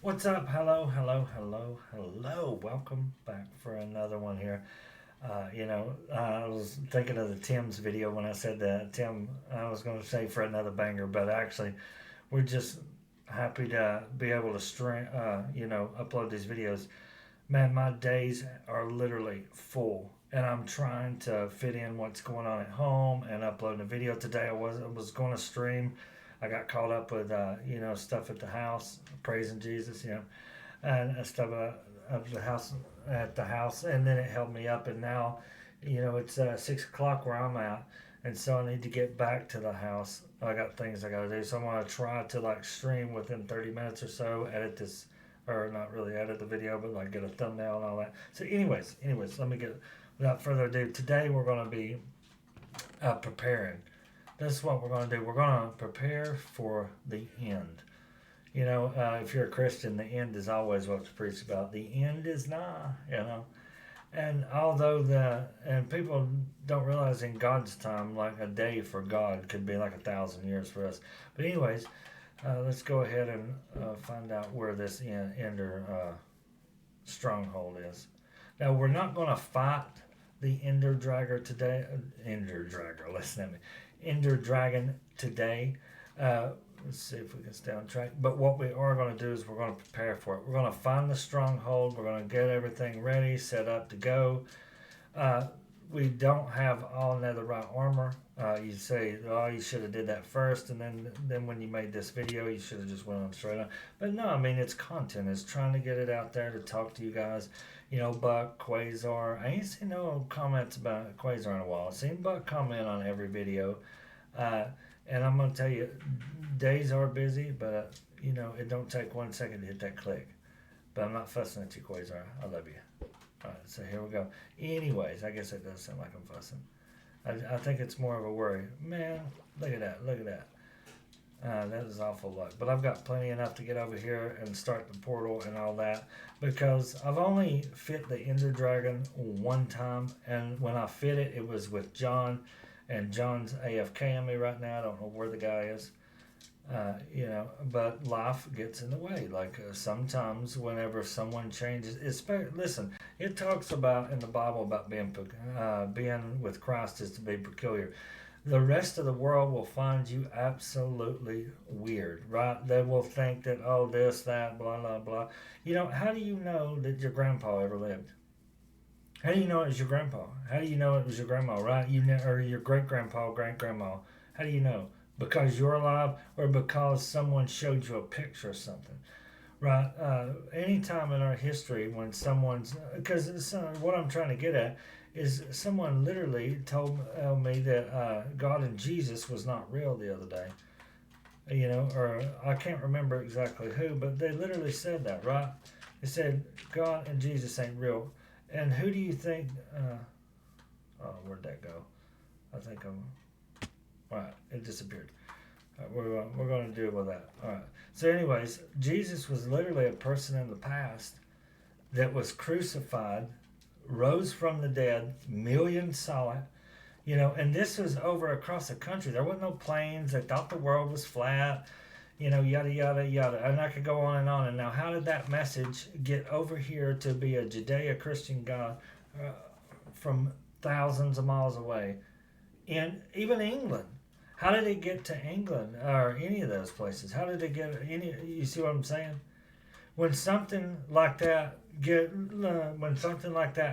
What's up? Hello, hello, hello, hello. Welcome back for another one here. I was thinking of the Tim's video when I said that. Tim, I was going to say for another banger, but actually, we're just happy to be able to upload these videos. Man, my days are literally full, and I'm trying to fit in what's going on at home and uploading a video today. I was going to stream. I got caught up with stuff at the house, praising Jesus, and stuff of the house at the house, and then it held me up, and now, it's 6 o'clock where I'm at, and so I need to get back to the house. I got things I gotta do, so I'm gonna try to like stream within 30 minutes or so, edit this, or not really edit the video, but like get a thumbnail and all that. So, anyways, let me get without further ado. Today we're gonna be preparing. This is what we're gonna do. We're gonna prepare for the end. If you're a Christian, the end is always what's preached about. The end is nigh. And although and people don't realize in God's time, like a day for God could be like 1,000 years for us. But anyways, let's go ahead and find out where this Ender stronghold is. Now we're not going to fight the Ender Dragger today. Ender Dragger, listen to me. Ender Dragon today. Let's see if we can stay on track. But what we are going to do is we're going to prepare for it. We're going to find the stronghold. We're going to get everything ready, set up to go. We don't have all netherite armor. You say, oh, you should have did that first, and then when you made this video, you should have just went on straight on. But no, I mean, it's content. It's trying to get it out there to talk to you guys. Buck, Quasar. I ain't seen no comments about Quasar in a while. I've seen Buck comment on every video. And I'm going to tell you, days are busy, but, it don't take 1 second to hit that click. But I'm not fussing at you, Quasar. I love you. All right, so here we go. Anyways, I guess it does sound like I'm fussing. I think it's more of a worry. Man, look at that. That is awful luck. But I've got plenty enough to get over here and start the portal and all that. Because I've only fit the Ender Dragon one time. And when I fit it, it was with John. And John's AFK on me right now. I don't know where the guy is. But life gets in the way. Like sometimes, whenever someone changes, listen. It talks about in the Bible about being with Christ is to be peculiar. The rest of the world will find you absolutely weird, right? They will think that this, that, blah, blah, blah. How do you know that your grandpa ever lived? How do you know it was your grandpa? How do you know it was your grandma, right? Or your great grandpa, great grandma. How do you know? Because you're alive, or because someone showed you a picture or something, right? Anytime in our history when because what I'm trying to get at is someone literally told me that God and Jesus was not real the other day, or I can't remember exactly who, but they literally said that, right? They said God and Jesus ain't real. And who do you think? Where'd that go? I think all right, it disappeared. We're going to deal with that. All right. So, anyways, Jesus was literally a person in the past that was crucified, rose from the dead, millions saw it, and this was over across the country. There wasn't no planes. They thought the world was flat, yada, yada, yada. And I could go on and on. And now, how did that message get over here to be a Judeo-Christian God from thousands of miles away? In even England. How did it get to England or any of those places? How did it get you see what I'm saying? When something like that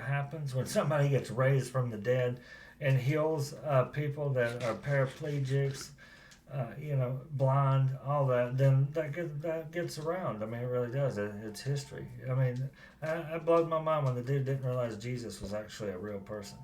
happens, when somebody gets raised from the dead and heals people that are paraplegics, blind, all that, then that gets around. I mean, it really does. It's history. I mean, it blew my mind when the dude didn't realize Jesus was actually a real person.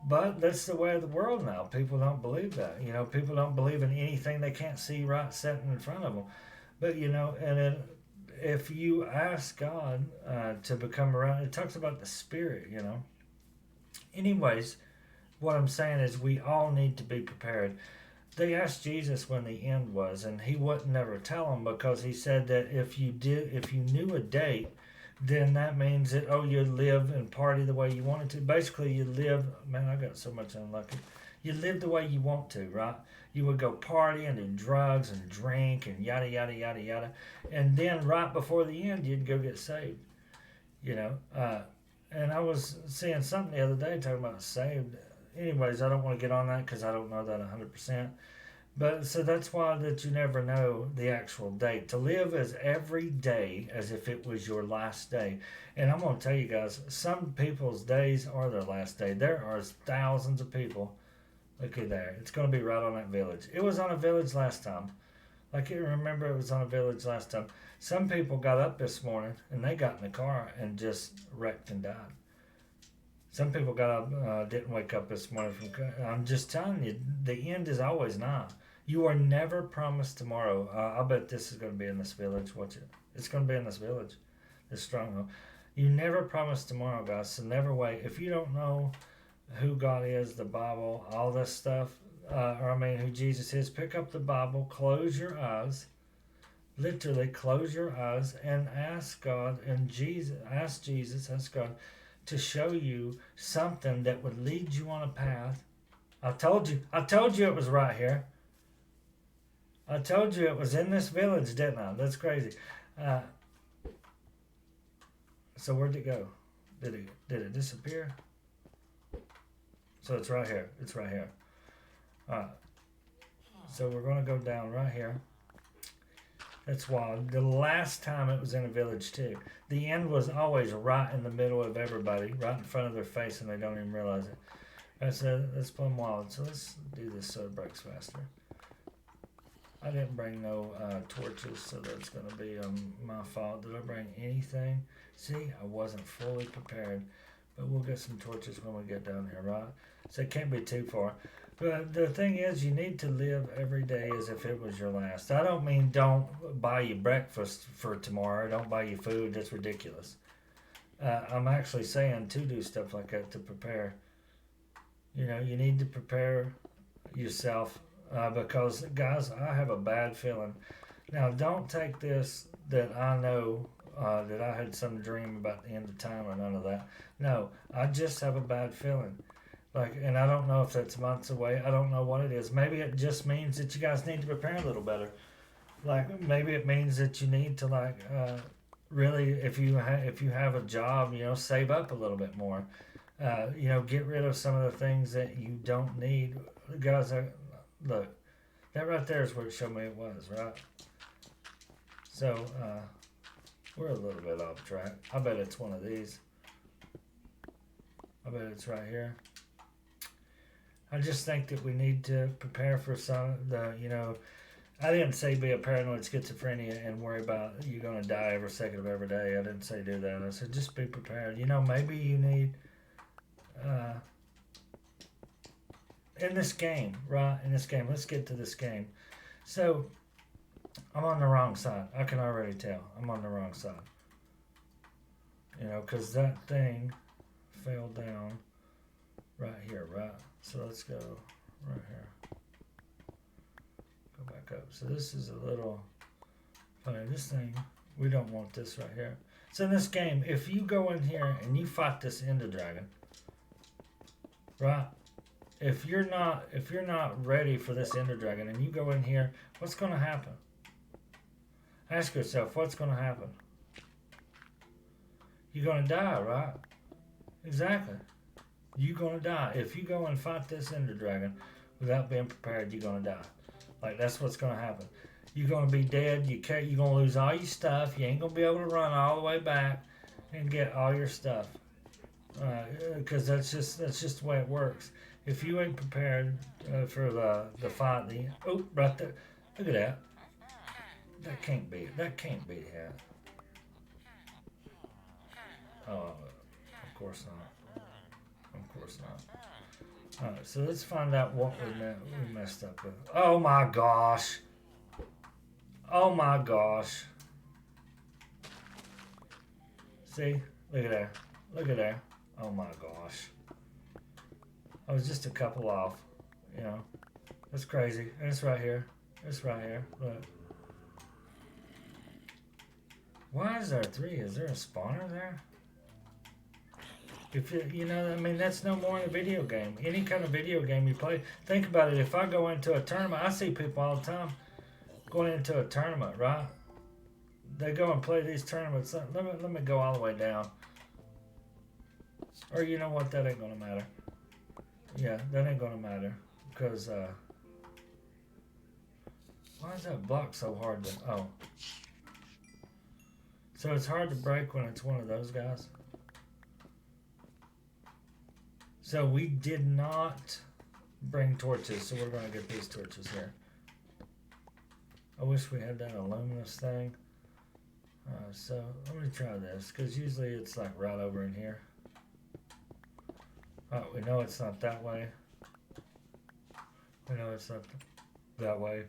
But that's the way of the world now. People don't believe that. People don't believe in anything they can't see right sitting in front of them. But, and then if you ask God to become around, it talks about the Spirit, Anyways, what I'm saying is we all need to be prepared. They asked Jesus when the end was, and he wouldn't never tell them because he said that if you knew a date, then that means that you live and party the way you wanted to. Basically, you live. Man, I got so much unlucky. You live the way you want to, right? You would go party and do drugs and drink and yada yada yada yada, and then right before the end, you'd go get saved. You know, and I was seeing something the other day talking about saved. Anyways, I don't want to get on that because I don't know that 100%. But so that's why that you never know the actual date. To live as every day as if it was your last day. And I'm going to tell you guys, some people's days are their last day. There are thousands of people. Look at there. It's going to be right on that village. It was on a village last time. Like you remember it was on a village last time. Some people got up this morning and they got in the car and just wrecked and died. Some people got up, didn't wake up this morning from. I'm just telling you, the end is always now. You are never promised tomorrow. I bet this is going to be in this village. Watch it. It's going to be in this village, this stronghold. You never promised tomorrow, guys. So never wait. If you don't know who God is, the Bible, all this stuff, who Jesus is, pick up the Bible, close your eyes, literally close your eyes, and ask God and ask God to show you something that would lead you on a path. I told you it was right here. I told you it was in this village, didn't I? That's crazy. So where'd it go? Did it disappear? So it's right here. It's right here. So we're going to go down right here. That's wild. The last time it was in a village too. The end was always right in the middle of everybody, right in front of their face, and they don't even realize it. That's plumb wild. So let's do this so it breaks faster. I didn't bring no torches, so that's going to be my fault. Did I bring anything? See, I wasn't fully prepared. But we'll get some torches when we get down here, right? So it can't be too far. But the thing is, you need to live every day as if it was your last. I don't mean don't buy you breakfast for tomorrow. Don't buy you food. That's ridiculous. I'm actually saying to do stuff like that to prepare. You know, you need to prepare yourself because, guys, I have a bad feeling. Now, don't take this that I know that I had some dream about the end of time or none of that. No, I just have a bad feeling. And I don't know if that's months away. I don't know what it is. Maybe it just means that you guys need to prepare a little better. Maybe it means that you need to really, if you have a job, save up a little bit more. Get rid of some of the things that you don't need. Guys, look, that right there is where it showed me it was, right? So, we're a little bit off track. I bet it's one of these. I bet it's right here. I just think that we need to prepare for I didn't say be a paranoid schizophrenia and worry about you're going to die every second of every day. I didn't say do that. I said just be prepared. Maybe you need, in this game, right? In this game, let's get to this game. So, I'm on the wrong side. I can already tell. I'm on the wrong side. Because that thing fell down right here, right? So let's go right here. Go back up. So this is a little funny. This thing, we don't want this right here. So in this game, if you go in here and you fight this Ender Dragon, right? If you're not ready for this Ender Dragon and you go in here, what's going to happen? Ask yourself, what's going to happen? You're going to die, right? Exactly. You're going to die. If you go and fight this Ender Dragon without being prepared, you're going to die. That's what's going to happen. You're going to be dead. You're going to lose all your stuff. You ain't going to be able to run all the way back and get all your stuff. Because that's just the way it works. If you ain't prepared for the fight, right there. Look at that. That can't be it. Oh, of course not. Of course not. Alright, so let's find out what we messed up with. Oh my gosh. Oh my gosh. See? Look at there. Look at there. Oh my gosh. I was just a couple off. That's crazy. And it's right here. It's right here. Look. Why is there 3? Is there a spawner there? If you know, I mean, that's no more in a video game. Any kind of video game you play. Think about it. If I go into a tournament, I see people all the time going into a tournament, right? They go and play these tournaments. Let me go all the way down. Or you know what? That ain't gonna matter. Yeah, that ain't gonna matter because why is that block so hard to? Oh, so it's hard to break when it's one of those guys. So we did not bring torches, so we're gonna get these torches here. I wish we had that luminous thing. So let me try this because usually it's like right over in here. We know it's not that way. We know it's not that way.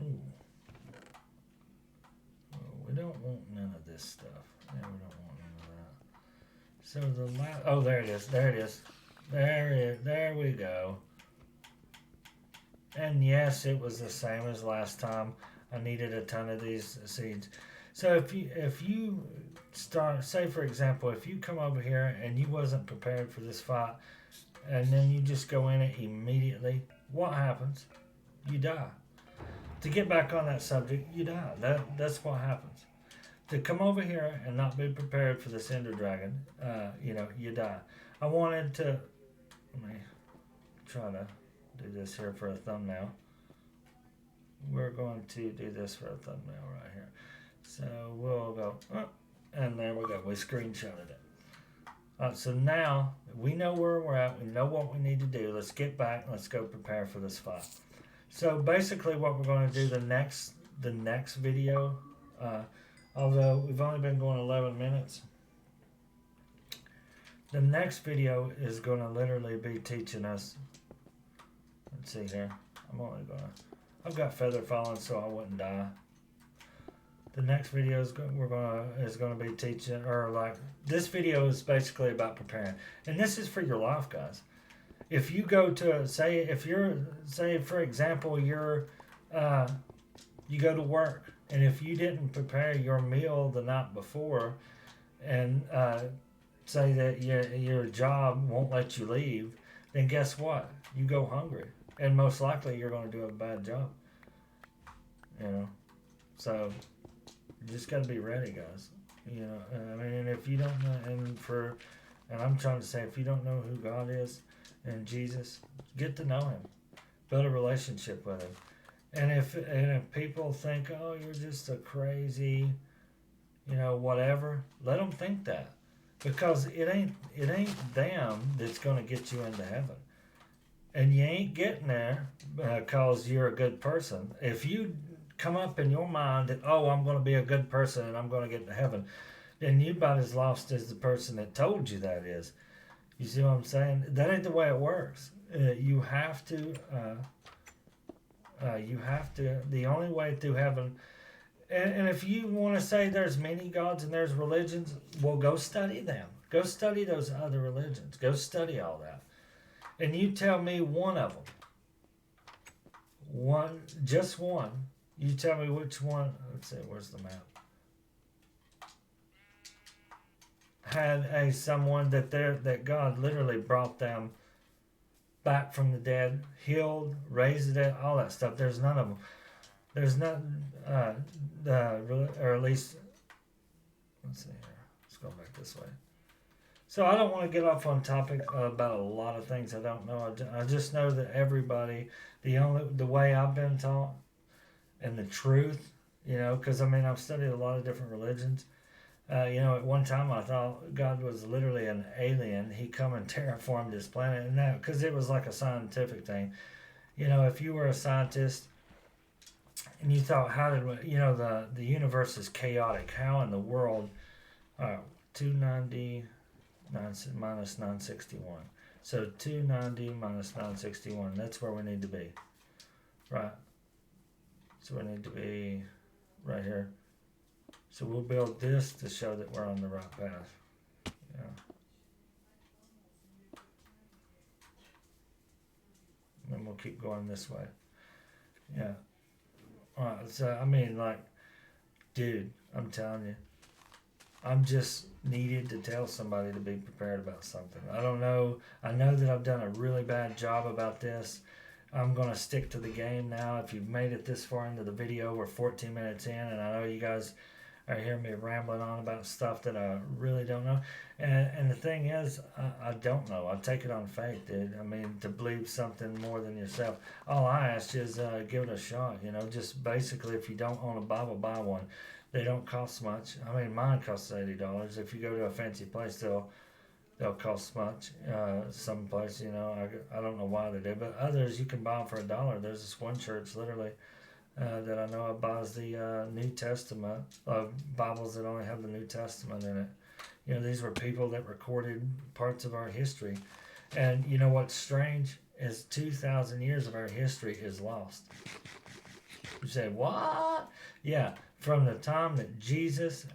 Ooh. Oh, we don't want none of this stuff. Yeah, we don't want none of that. So the last, oh, there it is. There it is. There we go. And yes, it was the same as last time. I needed a ton of these seeds. So if you start, say for example, if you come over here and you wasn't prepared for this fight, and then you just go in it immediately, what happens? You die. To get back on that subject, you die. That's what happens. To come over here and not be prepared for this Ender Dragon, you die. I wanted to, let me try to do this here for a thumbnail. We're going to do this for a thumbnail right here. So we'll go, and there we go. We screenshotted it. So now we know where we're at. We know what we need to do. Let's get back. Let's go prepare for this fight. So basically, what we're going to do the next video, although we've only been going 11 minutes, the next video is going to literally be teaching us. Let's see here. I've got feather falling so I wouldn't die. The next video is going to be teaching, or like this video is basically about preparing, and this is for your life, guys. If you go to say for example you go to work, and if you didn't prepare your meal the night before, and say that your job won't let you leave, then guess what? You go hungry, and most likely you're going to do a bad job. So. You just got to be ready, guys. I mean, and if you don't know, and I'm trying to say, if you don't know who God is and Jesus, get to know Him, build a relationship with Him. And if people think, oh, you're just a crazy, whatever, let them think that, because it ain't them that's going to get you into heaven, and you ain't getting there because you're a good person. If you come up in your mind that, oh, I'm going to be a good person and I'm going to get to heaven, then you about as lost as the person that told you that is. You see what I'm saying? That ain't the way it works. You have to, the only way to heaven, and if you want to say there's many gods and there's religions, well, go study them. Go study those other religions. Go study all that. And you tell me one of them. Just one. You tell me which one. Let's see, where's the map? Had someone that God literally brought them back from the dead, healed, raised the dead, all that stuff. There's none of them. There's none, or at least, let's see here. Let's go back this way. So I don't want to get off on topic about a lot of things I don't know. I just know that everybody, the way I've been taught, and the truth, because I've studied a lot of different religions. At one time I thought God was literally an alien. He come and terraformed this planet, and that because it was like a scientific thing. If you were a scientist and you thought, how did the universe is chaotic? How in the world? 290 minus 961. So 290 minus 961. That's where we need to be, right? So we need to be right here. So we'll build this to show that we're on the right path. Yeah. And then we'll keep going this way. Yeah. Alright, so dude, I'm telling you, I'm just needed to tell somebody to be prepared about something. I don't know. I know that I've done a really bad job about this. I'm going to stick to the game now. If you've made it this far into the video, we're 14 minutes in, and I know you guys are hearing me rambling on about stuff that I really don't know. And the thing is, I don't know. I take it on faith, dude. I mean, to believe something more than yourself. All I ask is give it a shot. You know, just basically, if you don't own a Bible, buy one. They don't cost much. I mean, mine costs $80. If you go to a fancy place, they'll cost much. Some place, you know, I don't know why they do, but others you can buy them for $1. There's this one church literally that I know of buys the New Testament Bibles that only have the New Testament in it. You know, these were people that recorded parts of our history, and you know what's strange is 2,000 years of our history is lost. You say what? Yeah, from the time that Jesus.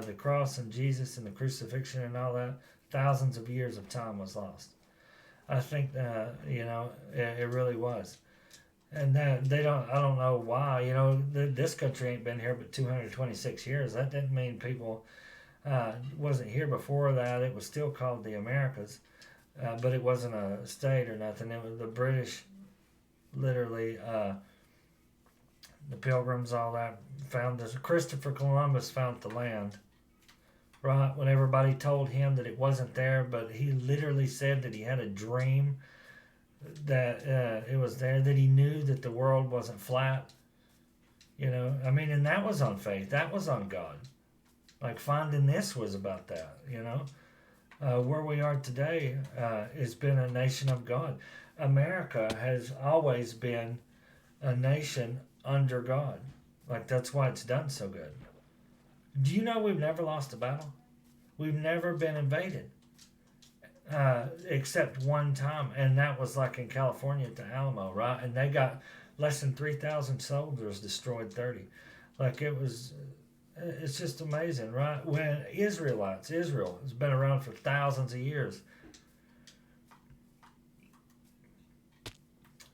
The cross and Jesus and the crucifixion and all that, thousands of years of time was lost. I think you know it really was, and they don't. I don't know why. You know, this country ain't been here but 226 years. That didn't mean people wasn't here before that. It was still called the Americas, but it wasn't a state or nothing. It was the British, literally. The Pilgrims, all that, found this. Christopher Columbus found the land, right? When everybody told him that it wasn't there, but he literally said that he had a dream that it was there, that he knew that the world wasn't flat. You know, I mean, and that was on faith. That was on God. Like finding this was about that, you know. Where we are today has been a nation of God. America has always been a nation under God. Like that's why it's done so good. Do you know we've never lost a battle? We've never been invaded. Except one time, and that was like in California at the Alamo, right? And they got less than 3,000 soldiers destroyed 30. Like it's just amazing, right? When Israel has been around for thousands of years.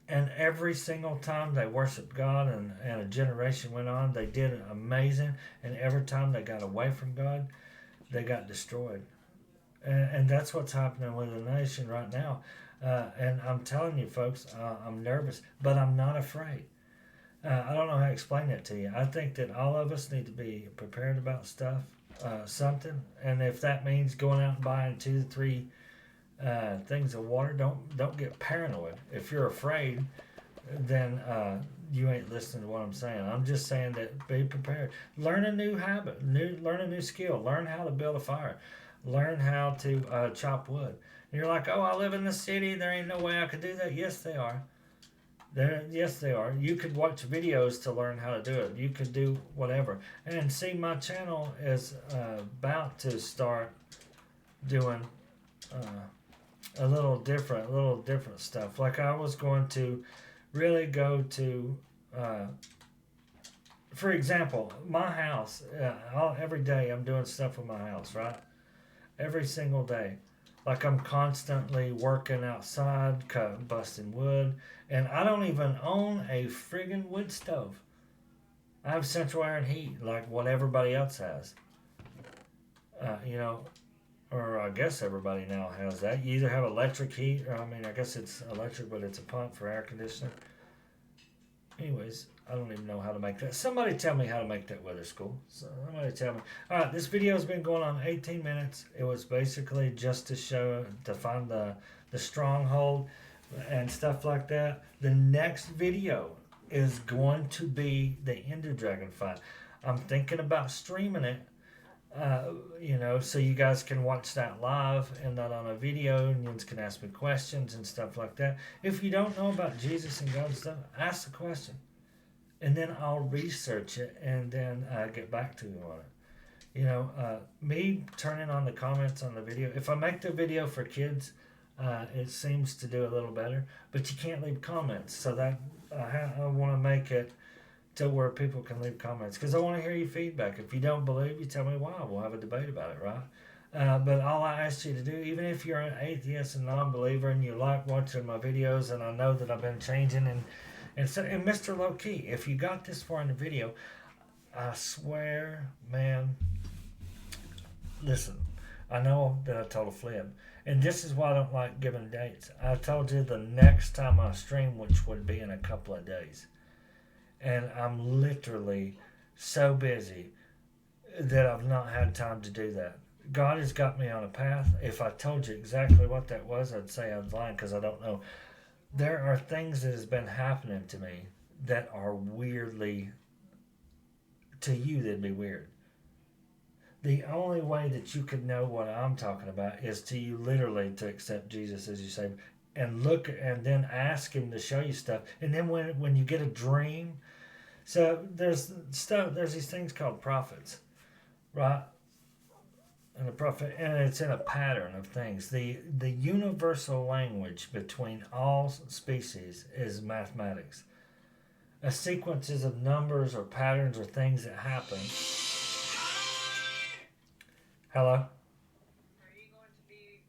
And every single time they worshiped God and a generation went on, they did amazing. And every time they got away from God, they got destroyed. And that's what's happening with the nation right now. And I'm telling you, folks, I'm nervous, but I'm not afraid. I don't know how to explain that to you. I think that all of us need to be prepared about something. And if that means going out and buying 2 to 3 things of water, don't get paranoid. If you're afraid, then you ain't listening to what I'm saying. I'm just saying that be prepared. Learn a new habit, learn a new skill. Learn how to build a fire. Learn how to chop wood. And you're like, oh, I live in the city. There ain't no way I could do that. Yes, they are. Yes, they are. You could watch videos to learn how to do it. You could do whatever. And see, my channel is about to start doing a little different stuff. Like I was going to really go to, for example, my house. Every day I'm doing stuff with my house, right? Every single day. Like I'm constantly working outside, busting wood, and I don't even own a friggin' wood stove. I have central air and heat, like what everybody else has. You know, or I guess everybody now has that. You either have electric heat, or I mean, I guess it's electric, but it's a pump for air conditioning. Anyways, I don't even know how to make that. Somebody tell me how to make that weather school. Somebody tell me. All right, this video has been going on 18 minutes. It was basically just to find the stronghold and stuff like that. The next video is going to be the Ender Dragon fight. I'm thinking about streaming it. You know, so you guys can watch that live and not on a video, and you can ask me questions and stuff like that. If you don't know about Jesus and God stuff, ask the question, and then I'll research it and then get back to you on it. You know, me turning on the comments on the video. If I make the video for kids, it seems to do a little better, but you can't leave comments. So that I want to make it to where people can leave comments, because I want to hear your feedback. If you don't believe, you tell me why. We'll have a debate about it, right? But all I ask you to do, even if you're an atheist and non-believer and you like watching my videos, and I know that I've been changing, and Mr. Low Key, if you got this far in the video, I swear, man, listen, I know that I told a flip, and this is why I don't like giving dates. I told you the next time I stream, which would be in a couple of days, and I'm literally so busy that I've not had time to do that. God has got me on a path. If I told you exactly what that was, I'd say I was lying because I don't know. There are things that has been happening to me that are weirdly, to you they'd be weird. The only way that you could know what I'm talking about is to you literally to accept Jesus as your Savior and look and then ask Him to show you stuff. And then when you get a dream, so there's these things called prophets, right? And a prophet, and it's in a pattern of things. The universal language between all species is mathematics. A sequences of numbers or patterns or things that happen. Hello? Are you going to be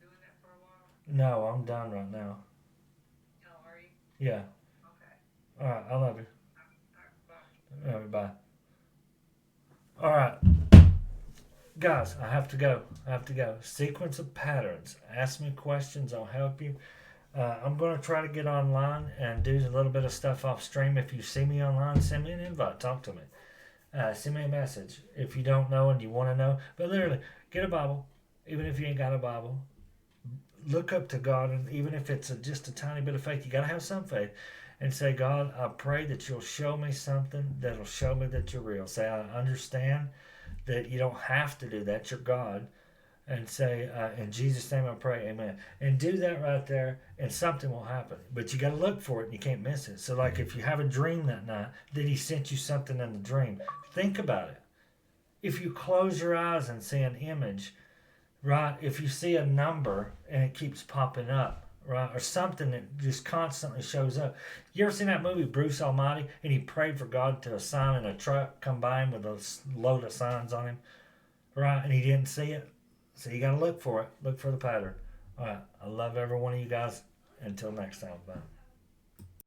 doing that for a while? No, I'm done right now. Oh, are you? Yeah. Okay. All right. I love you. Bye. All right, bye. All right. Guys, I have to go. Sequence of patterns. Ask me questions. I'll help you. I'm going to try to get online and do a little bit of stuff off stream. If you see me online, send me an invite. Talk to me. Send me a message if you don't know and you want to know. But literally, get a Bible. Even if you ain't got a Bible, look up to God. And even if it's just a tiny bit of faith, you got to have some faith. And say, God, I pray that you'll show me something that'll show me that you're real. Say, I understand that you don't have to do that. You're God. And say, in Jesus' name I pray, amen. And do that right there, and something will happen. But you got to look for it, and you can't miss it. So, like, if you have a dream that night, that He sent you something in the dream, think about it. If you close your eyes and see an image, right? If you see a number and it keeps popping up, right? Or something that just constantly shows up. You ever seen that movie, Bruce Almighty, and he prayed for God to a sign in a truck come by him with a load of signs on him, right? And he didn't see it. So you got to look for it. Look for the pattern. All right. I love every one of you guys. Until next time. Bye.